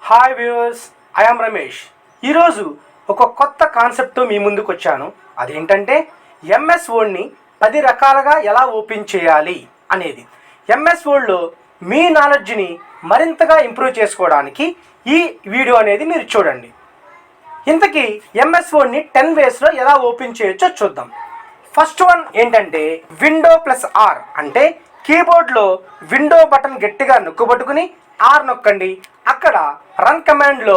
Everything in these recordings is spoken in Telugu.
Hi viewers, I am Ramesh. ఈరోజు ఒక కొత్త కాన్సెప్ట్తో మీ ముందుకు వచ్చాను. అదేంటంటే ఎంఎస్ వర్డ్ని 10 రకాలుగా ఎలా ఓపెన్ చేయాలి అనేది. ఎంఎస్ వర్డ్లో మీ నాలెడ్జ్ని మరింతగా ఇంప్రూవ్ చేసుకోవడానికి ఈ వీడియో అనేది మీరు చూడండి. ఇంతకీ ఎంఎస్ వర్డ్ని 10 వేస్లో ఎలా ఓపెన్ చేయొచ్చో చూద్దాం. ఫస్ట్ వన్ ఏంటంటే విండో ప్లస్ ఆర్, అంటే కీబోర్డ్లో విండో బటన్ గట్టిగా నొక్కుబట్టుకుని ఆర్ నొక్కండి. అక్కడ రన్ కమాండ్లో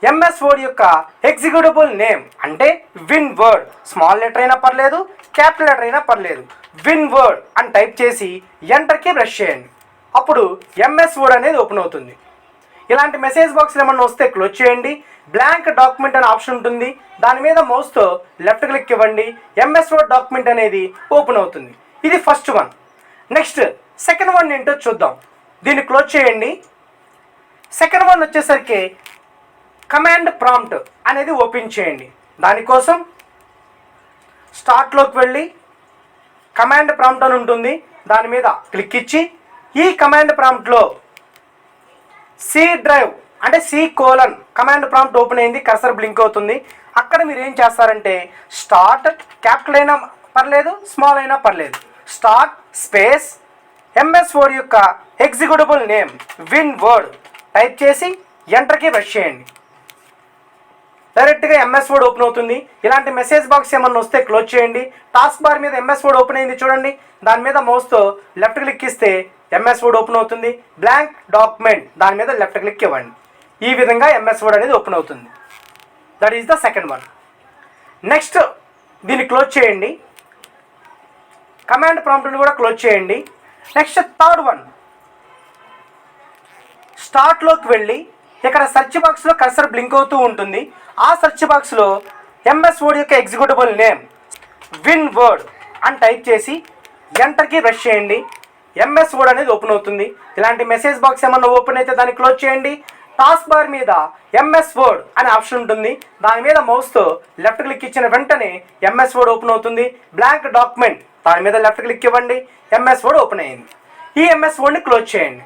ఎంఎస్ వర్డ్ యొక్క ఎగ్జిక్యూటబుల్ నేమ్ అంటే విన్ వర్డ్, స్మాల్ లెటర్ అయినా పర్లేదు, క్యాపిటల్ లెటర్ అయినా పర్లేదు, విన్ వర్డ్ అని టైప్ చేసి ఎంటర్కి ప్రెస్ చేయండి. అప్పుడు ఎంఎస్ వర్డ్ అనేది ఓపెన్ అవుతుంది. ఇలాంటి మెసేజ్ బాక్స్ ఏమన్నా వస్తే క్లోజ్ చేయండి. బ్లాంక్ డాక్యుమెంట్ అనే ఆప్షన్ ఉంటుంది, దాని మీద మౌస్తో లెఫ్ట్ క్లిక్ ఇవ్వండి. ఎంఎస్ వర్డ్ డాక్యుమెంట్ అనేది ఓపెన్ అవుతుంది. ఇది first one. Next second one ఏంటో చూద్దాం. దీన్ని క్లోజ్ చేయండి. సెకండ్ వన్ వచ్చేసరికి కమాండ్ ప్రాంప్ట్ అనేది ఓపెన్ చేయండి. దానికోసం స్టార్ట్లోకి వెళ్ళి కమాండ్ ప్రాంప్ట్ అని ఉంటుంది, దాని మీద క్లిక్ ఇచ్చి ఈ కమాండ్ ప్రాంప్ట్లో సి డ్రైవ్ అంటే C:, కమాండ్ ప్రాంప్ట్ ఓపెన్ అయింది, కర్సర్ బ్లింక్ అవుతుంది. అక్కడ మీరు ఏం చేస్తారంటే స్టార్ట్, క్యాపిటల్ అయినా పర్లేదు, స్మాల్ అయినా పర్లేదు, స్టార్ట్ స్పేస్ ఎంఎస్ వర్డ్ యొక్క executable name win word type చేసి ఎంటర్కి ప్రెస్ చేయండి. డైరెక్ట్గా ఎంఎస్ వర్డ్ ఓపెన్ అవుతుంది. ఇలాంటి మెసేజ్ బాక్స్ ఏమన్నా వస్తే క్లోజ్ చేయండి. టాస్క్ బార్ మీద ఎంఎస్ వర్డ్ ఓపెన్ అయింది చూడండి, దాని మీద మౌస్తో లెఫ్ట్ క్లిక్ ఇస్తే ఎంఎస్ వర్డ్ ఓపెన్ అవుతుంది. బ్లాంక్ డాక్యుమెంట్ దాని మీద లెఫ్ట్ క్లిక్ ఇవ్వండి. ఈ విధంగా ఎంఎస్ వర్డ్ అనేది ఓపెన్ అవుతుంది. That is the second one. Next దీన్ని క్లోజ్ చేయండి. కమాండ్ ప్రాంప్ట్ని కూడా క్లోజ్ చేయండి. నెక్స్ట్ థర్డ్ వన్, స్టార్ట్లోకి వెళ్ళి ఇక్కడ సెర్చ్ బాక్స్లో కర్సర్ బ్లింక్ అవుతూ ఉంటుంది. ఆ సెర్చ్ బాక్స్లో ఎంఎస్ వర్డ్ యొక్క ఎగ్జిక్యూటబుల్ నేమ్ విన్ వర్డ్ అని టైప్ చేసి ఎంటర్కి ప్రెస్ చేయండి. ఎంఎస్ వర్డ్ అనేది ఓపెన్ అవుతుంది. ఇలాంటి మెసేజ్ బాక్స్ ఏమన్నా ఓపెన్ అయితే దాన్ని క్లోజ్ చేయండి. టాస్క్ బార్ మీద ఎంఎస్ వర్డ్ అనే ఆప్షన్ ఉంటుంది, దాని మీద మౌస్తో లెఫ్ట్ క్లిక్ ఇచ్చిన వెంటనే ఎంఎస్ వర్డ్ ఓపెన్ అవుతుంది. బ్లాంక్ డాక్యుమెంట్ దాని మీద లెఫ్ట్ క్లిక్ ఇవ్వండి. ఎంఎస్ వర్డ్ ఓపెన్ అయ్యింది. ఈ ఎంఎస్ వర్డ్ని క్లోజ్ చేయండి.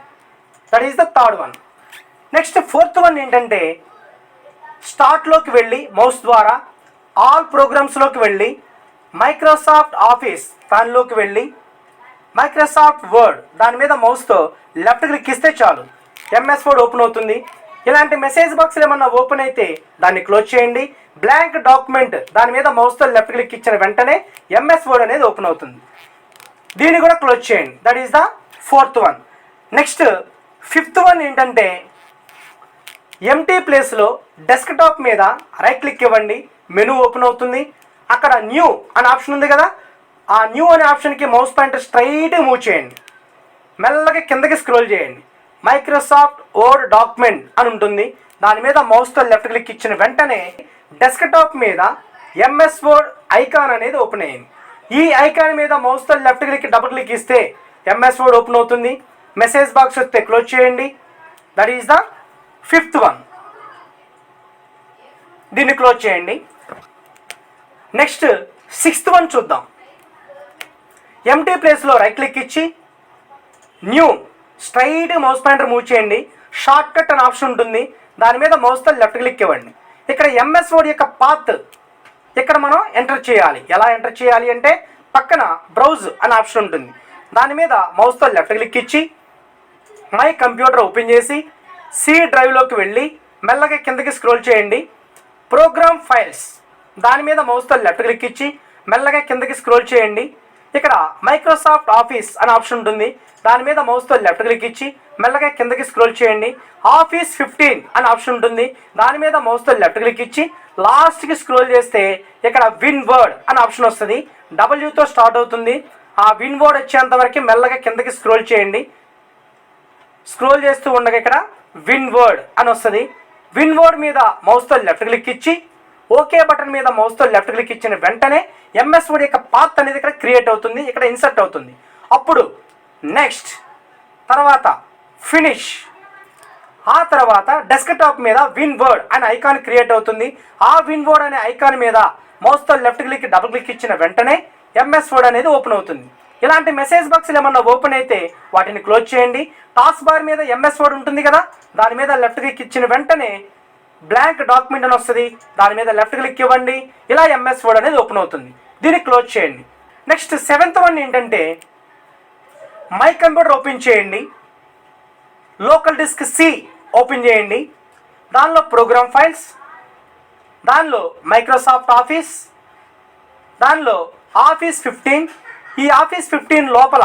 That is the third one. Next fourth one ఏంటంటే స్టార్ట్లోకి వెళ్ళి మౌస్ ద్వారా ఆల్ ప్రోగ్రామ్స్లోకి వెళ్ళి మైక్రోసాఫ్ట్ ఆఫీస్ దానిలోకి వెళ్ళి మైక్రోసాఫ్ట్ వర్డ్ దాని మీద మౌస్తో లెఫ్ట్ క్లిక్ ఇస్తే చాలు, ఎంఎస్ వర్డ్ ఓపెన్ అవుతుంది. ఇలాంటి మెసేజ్ బాక్స్లు ఏమన్నా ఓపెన్ అయితే దాన్ని క్లోజ్ చేయండి. బ్లాంక్ డాక్యుమెంట్ దాని మీద మౌస్తో లెఫ్ట్ క్లిక్ ఇచ్చిన వెంటనే ఎంఎస్ వర్డ్ అనేది ఓపెన్ అవుతుంది. దీన్ని కూడా క్లోజ్ చేయండి. That is the fourth one. Next fifth one ఏంటంటే ఎంటీ ప్లేస్లో డెస్క్టాప్ మీద రైట్ క్లిక్ ఇవ్వండి, మెనూ ఓపెన్ అవుతుంది. అక్కడ న్యూ అనే ఆప్షన్ ఉంది కదా, ఆ న్యూ అనే ఆప్షన్కి మౌస్ పాయింటర్ స్ట్రైట్గా మూవ్ చేయండి. మెల్లగా కిందకి స్క్రోల్ చేయండి. మైక్రోసాఫ్ట్ వర్డ్ డాక్యుమెంట్ అని ఉంటుంది, దాని మీద మౌస్తో లెఫ్ట్ క్లిక్ ఇచ్చిన వెంటనే డెస్క్టాప్ మీద ఎంఎస్ వర్డ్ ఐకాన్ అనేది ఓపెన్ అయ్యింది. ఈ ఐకాన్ మీద మౌస్తో లెఫ్ట్ క్లిక్ డబుల్ క్లిక్ ఇస్తే ఎంఎస్ వర్డ్ ఓపెన్ అవుతుంది. మెసేజ్ బాక్స్ వస్తే క్లోజ్ చేయండి. That is the fifth one. దీన్ని క్లోజ్ చేయండి. నెక్స్ట్ సిక్స్త్ వన్ చూద్దాం. ఎంటీ ప్లేస్లో రైట్ క్లిక్ ఇచ్చి new straight mouse pointer move చేయండి. షార్ట్ కట్ అనే ఆప్షన్ ఉంటుంది, దాని మీద మౌస్తో లెఫ్ట్ క్లిక్ ఇవ్వండి. ఇక్కడ ఎంఎస్ వర్డ్ యొక్క పాత్ ఇక్కడ మనం ఎంటర్ చేయాలి. ఎలా ఎంటర్ చేయాలి అంటే పక్కన బ్రౌజ్ అనే ఆప్షన్ ఉంటుంది, దాని మీద మౌస్తో లెఫ్ట్ క్లిక్ ఇచ్చి మై కంప్యూటర్ ఓపెన్ చేసి సి డ్రైవ్లోకి వెళ్ళి మెల్లగా కిందకి స్క్రోల్ చేయండి. ప్రోగ్రామ్ ఫైల్స్ దాని మీద మౌస్తో లెఫ్ట్ క్లిక్ ఇచ్చి మెల్లగా కిందకి స్క్రోల్ చేయండి. ఇక్కడ మైక్రోసాఫ్ట్ ఆఫీస్ అనే ఆప్షన్ ఉంటుంది, దాని మీద మౌస్తో లెఫ్ట్ క్లిక్ ఇచ్చి మెల్లగా కిందకి స్క్రోల్ చేయండి. ఆఫీస్ 15 అనే ఆప్షన్ ఉంటుంది, దాని మీద మౌస్తో లెఫ్ట్ క్లిక్ ఇచ్చి లాస్ట్కి స్క్రోల్ చేస్తే ఇక్కడ విన్ వర్డ్ అనే ఆప్షన్ వస్తుంది, డబ్ల్యూతో స్టార్ట్ అవుతుంది. ఆ విన్ వర్డ్ వచ్చేంత వరకు మెల్లగా కిందకి స్క్రోల్ చేయండి. స్క్రోల్ చేస్తూ ఉండగా ఇక్కడ విన్ వర్డ్ అని వస్తుంది. విన్ వర్డ్ మీద మౌస్తో లెఫ్ట్ క్లిక్ ఇచ్చి ఓకే బటన్ మీద మౌస్తో లెఫ్ట్ క్లిక్ ఇచ్చిన వెంటనే ఎంఎస్ వర్డ్ యొక్క పాత్ అనేది ఇక్కడ క్రియేట్ అవుతుంది, ఇక్కడ ఇన్సర్ట్ అవుతుంది. అప్పుడు నెక్స్ట్, తర్వాత ఫినిష్, ఆ తర్వాత డెస్క్టాప్ మీద విన్ వర్డ్ అనే ఐకాన్ క్రియేట్ అవుతుంది. ఆ విన్ వర్డ్ అనే ఐకాన్ మీద మౌస్తో లెఫ్ట్ క్లిక్ డబుల్ క్లిక్ ఇచ్చిన వెంటనే ఎంఎస్ వర్డ్ అనేది ఓపెన్ అవుతుంది. ఇలాంటి మెసేజ్ బాక్స్లు ఏమన్నా ఓపెన్ అయితే వాటిని క్లోజ్ చేయండి. టాస్క్ బార్ మీద ఎంఎస్ వర్డ్ ఉంటుంది కదా, దాని మీద లెఫ్ట్ క్లిక్ ఇచ్చిన వెంటనే బ్లాంక్ డాక్యుమెంట్ అని వస్తుంది, దాని మీద లెఫ్ట్ క్లిక్ ఇవ్వండి. ఇలా ఎంఎస్ వర్డ్ అనేది ఓపెన్ అవుతుంది. దీన్ని క్లోజ్ చేయండి. నెక్స్ట్ 7th వన్ ఏంటంటే మై కంప్యూటర్ ఓపెన్ చేయండి. లోకల్ డిస్క్ సి ఓపెన్ చేయండి. దానిలో ప్రోగ్రామ్ ఫైల్స్, దానిలో మైక్రోసాఫ్ట్ ఆఫీస్, దానిలో ఆఫీస్ 15. ఈ ఆఫీస్ 15 లోపల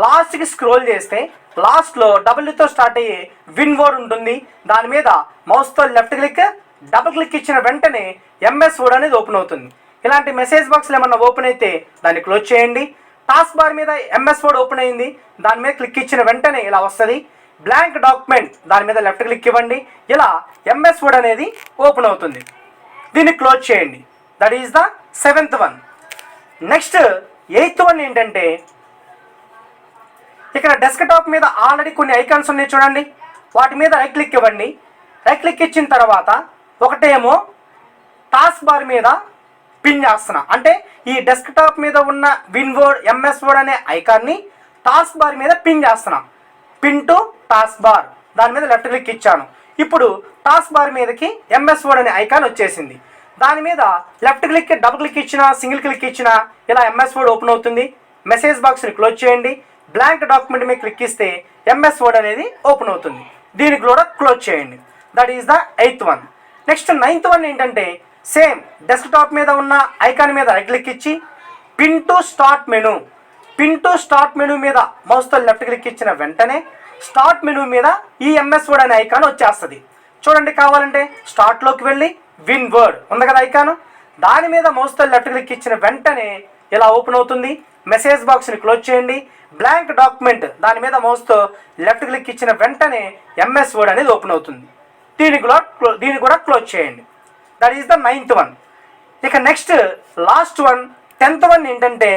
లాస్ట్కి స్క్రోల్ చేస్తే లాస్ట్లో డబ్ల్యూతో స్టార్ట్ అయ్యే విన్ వర్డ్ ఉంటుంది. దాని మీద మౌస్తో లెఫ్ట్ క్లిక్, డబుల్ క్లిక్ ఇచ్చిన వెంటనే ఎంఎస్ వర్డ్ అనేది ఓపెన్ అవుతుంది. ఇలాంటి మెసేజ్ బాక్స్లు ఏమన్నా ఓపెన్ అయితే దాన్ని క్లోజ్ చేయండి. టాస్క్ బార్ మీద ఎంఎస్ వర్డ్ ఓపెన్ అయింది, దాని మీద క్లిక్ ఇచ్చిన వెంటనే ఇలా వస్తుంది. బ్లాంక్ డాక్యుమెంట్, దాని మీద లెఫ్ట్ క్లిక్ ఇవ్వండి. ఇలా ఎంఎస్ వర్డ్ అనేది ఓపెన్ అవుతుంది. దీన్ని క్లోజ్ చేయండి. That is the 7th one. Next 8th one ఏంటంటే ఇక్కడ డెస్క్టాప్ మీద ఆల్రెడీ కొన్ని ఐకాన్స్ ఉన్నాయి చూడండి, వాటి మీద రైట్ క్లిక్ ఇవ్వండి. రైట్ క్లిక్ ఇచ్చిన తర్వాత ఒకటేమో టాస్క్ బార్ మీద పిన్ చేస్తున్నా, అంటే ఈ డెస్క్టాప్ మీద ఉన్న విన్ వర్డ్ ఎంఎస్ వర్డ్ అనే ఐకాన్ని టాస్క్ బార్ మీద పిన్ చేస్తున్నా. పిన్ టు టాస్క్ బార్, దాని మీద లెఫ్ట్ క్లిక్ ఇచ్చాను. ఇప్పుడు టాస్క్ బార్ మీదకి ఎంఎస్ వర్డ్ అనే ఐకాన్ వచ్చేసింది. దాని మీద లెఫ్ట్ క్లిక్, డబుల్ క్లిక్ ఇచ్చినా, సింగిల్ క్లిక్ ఇచ్చినా ఇలా ఎంఎస్ వర్డ్ ఓపెన్ అవుతుంది. మెసేజ్ బాక్స్ని క్లోజ్ చేయండి. బ్లాంక్ డాక్యుమెంట్ మీద క్లిక్ ఇస్తే ఎంఎస్ వర్డ్ అనేది ఓపెన్ అవుతుంది. దీనికి కూడా క్లోజ్ చేయండి. That is the 8th one. Next 9th one ఏంటంటే సేమ్ డెస్క్టాప్ మీద ఉన్న ఐకాన్ మీద రైట్ క్లిక్ ఇచ్చి pin to start menu. Pin to start menu మీద మౌస్తో లెఫ్ట్ క్లిక్ ఇచ్చిన వెంటనే స్టార్ట్ మెనూ మీద ఈ ఎంఎస్ వర్డ్ అనే ఐకాన్ వచ్చేస్తుంది. చూడండి, కావాలంటే స్టార్ట్లోకి వెళ్ళి విన్ వర్డ్ ఉంది కదా ఐకాను, దాని మీద మౌస్తో లెఫ్ట్ క్లిక్ ఇచ్చిన వెంటనే ఇలా ఓపెన్ అవుతుంది. మెసేజ్ బాక్స్ని క్లోజ్ చేయండి. బ్లాంక్ డాక్యుమెంట్, దాని మీద మౌస్తో లెఫ్ట్ క్లిక్ ఇచ్చిన వెంటనే ఎంఎస్ వర్డ్ అనేది ఓపెన్ అవుతుంది. దీన్ని కూడా క్లోజ్ చేయండి. That is the 9th one. ఇక next last one 10th one ఏంటంటే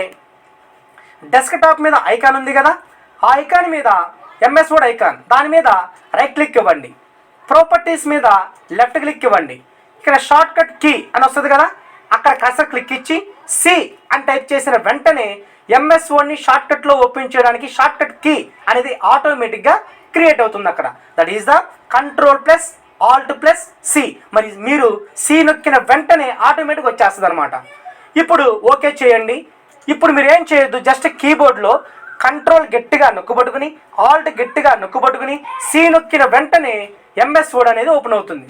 డెస్క్టాప్ మీద ఐకాన్ ఉంది కదా, ఆ ఐకాన్ మీద ఎంఎస్ వర్డ్ ఐకాన్, దాని మీద రైట్ క్లిక్ ఇవ్వండి. ప్రాపర్టీస్ మీద లెఫ్ట్ క్లిక్ ఇవ్వండి. ఇక్కడ షార్ట్ కట్ కీ అని వస్తుంది కదా, అక్కడ కర్సర్ క్లిక్ ఇచ్చి సి అని టైప్ చేసిన వెంటనే ఎంఎస్ వర్డ్ని షార్ట్ కట్లో ఓపెన్ చేయడానికి షార్ట్ కట్ కీ అనేది ఆటోమేటిక్గా క్రియేట్ అవుతుంది అక్కడ. That is the Ctrl+Alt+C. మరి మీరు సి నొక్కిన వెంటనే ఆటోమేటిక్ వచ్చేస్తుంది అనమాట. ఇప్పుడు ఓకే చేయండి. ఇప్పుడు మీరు ఏం చేయొద్దు, జస్ట్ కీబోర్డ్లో కంట్రోల్ గట్టిగా నొక్కుబట్టుకుని, ఆల్ట్ గట్టిగా నొక్కుబట్టుకుని సి నొక్కిన వెంటనే ఎంఎస్ వర్డ్ అనేది ఓపెన్ అవుతుంది.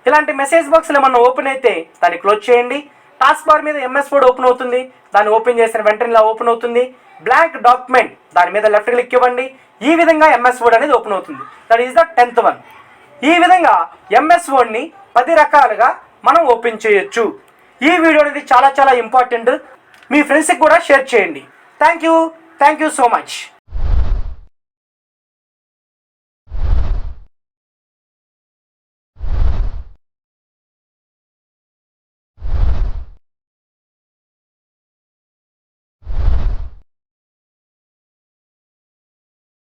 ఇలాంటి మెసేజ్ బాక్స్లు ఏమన్నా ఓపెన్ అయితే దాన్ని క్లోజ్ చేయండి. టాస్క్ బార్ మీద ఎంఎస్ వర్డ్ ఓపెన్ అవుతుంది, దాన్ని ఓపెన్ చేసిన వెంటనే ఇలా ఓపెన్ అవుతుంది. బ్లాంక్ డాక్యుమెంట్, దాని మీద లెఫ్ట్ క్లిక్ ఇవ్వండి. ఈ విధంగా ఎంఎస్ వర్డ్ అనేది ఓపెన్ అవుతుంది. That is the 10th one. ఈ విధంగా ఎంఎస్ వర్డ్ని 10 రకాలుగా మనం ఓపెన్ చేయొచ్చు. ఈ వీడియో అనేది చాలా చాలా ఇంపార్టెంట్. మీ ఫ్రెండ్స్కి కూడా షేర్ చేయండి. Thank you so much.